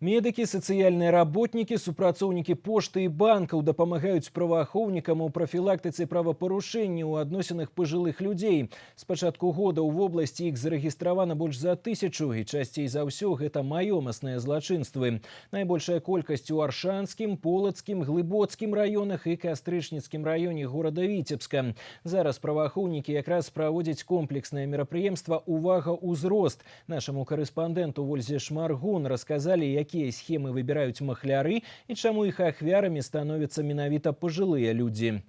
Медики, сацыяльныя работнікі, супрацоўнікі пошты і банкаў дапамагаюць праваахоўнікам у прафілактыцы правапарушэнняў у адносінах пажылых людзей. З пачатку года ў вобласці іх зарэгістравана больш за 1000, і часцей за ўсё гэта маёмасныя злачынствы. Найбольшая колькасць у Аршанскім, Полацкім, Глыбоцкім раёнах і Кастрычніцкім раёне горада Віцебска. Зараз праваахоўнікі якраз праводзяць комплекснае мерапрыемства «Увага, узрост». Нашаму карэспандэнту Вользе Шмаргун расказалі, якія схемы выбіраюць махляры і чаму іх ахвярамі становяцца менавіта пажылыя людзі.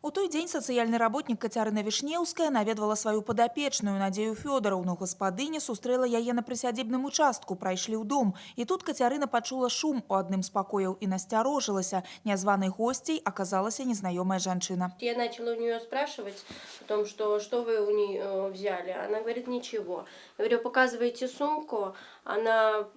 У той дзень сацыяльны работнік Кацярына Вішнеўская наведвала сваю падапечную Надзею Фёдоровну. Гаспадыня сустрэла яе на прысядзібным участку, прайшлі ў дом. І тут Кацярына пачула шум у адным з пакояў і насцярожылася. Нязванай госцей аказалася незнаёмая жанчына. Я начала у нее спрашивать о том, что вы у нее взяли. Она говорит, ничего. Я говорю, показывайте сумку. Она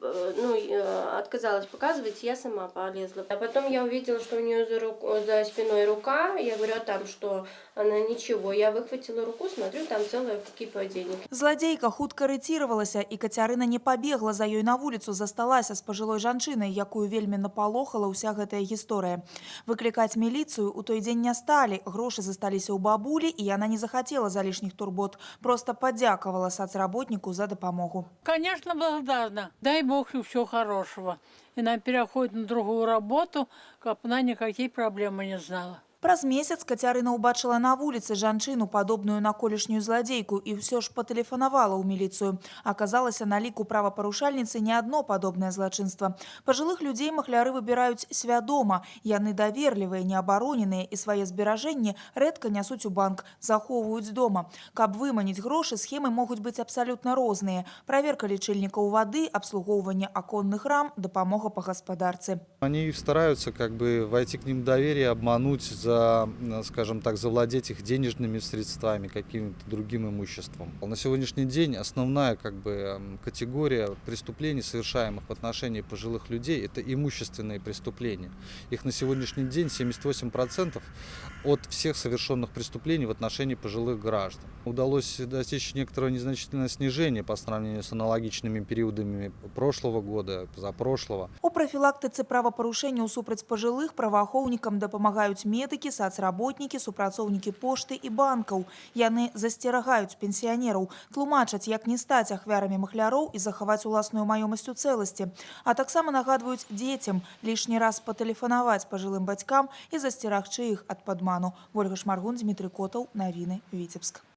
отказалась показывать, я сама полезла. А потом я увидела, что у нее за спиной рука. Я говорю, а там что? Она ничего. Я выхватила руку, смотрю, там целая кипа денег. Злодзейка хутка рэцірвалася, і Кацярына не пабегла за ёй на вуліцу, засталася з пажылой жанчынай, якую вельмі напалохала ўся гэтая гісторыя. Выклікаць міліцыю ў той дзень не сталі, грошы засталіся ў бабулі, і яна не захацела залішніх турбот, просто падзякавала сацработніку за дапамогу. Конечно, благодарна. Дай Бог и всего хорошего. И она переходит на другую работу, как она никаких проблем не знала. Праз месяц Кацярына ўбачыла на вуліцы жанчыну, падобную на колішнюю зладзейку, і ўсё ж патэлефанавала ў міліцыю. Аказалася, на ліку правапарушальніцы не адно падобнае злачынства. Пажылых людзей махляры выбіраюць свядома. Яны даверлівыя, неабароненыя і свае зберажэнні рэдка нясуць у банк, захоўваюць дома. Каб выманіць грошы, схемы могуць быць абсалютна розныя. Праверка лічыльнікаў вады, абслугоўванне аконных рам, дапамога па гаспадарцы. Они стараются войти к ним в доверие, обмануть, скажем так, завладеть их денежными средствами, каким-то другим имуществом. На сегодняшний день основная категория преступлений, совершаемых в отношении пожилых людей, это имущественные преступления. Их на сегодняшний день 78% от всех совершенных преступлений в отношении пожилых граждан. Удалось достичь некоторого незначительного снижения по сравнению с аналогичными периодами прошлого года, позапрошлого. У прафілактыцы правапарушэнняў супраць пажылых праваахоўнікам дапамагаюць медыкі, сацработнікі, супрацоўнікі пошты і банкаў. Яны засцерагаюць пенсіянераў, тлумачаць, як не стаць ахвярамі махляроў і захаваць уласную маёмасць у цэласці. А таксама нагадваюць дзецям лішні раз патэлефанаваць пажылым бацькам і засцерагчы іх ад падману. Вольга Шмаргун, Дмітрый Котаў, навіны, Віцебск.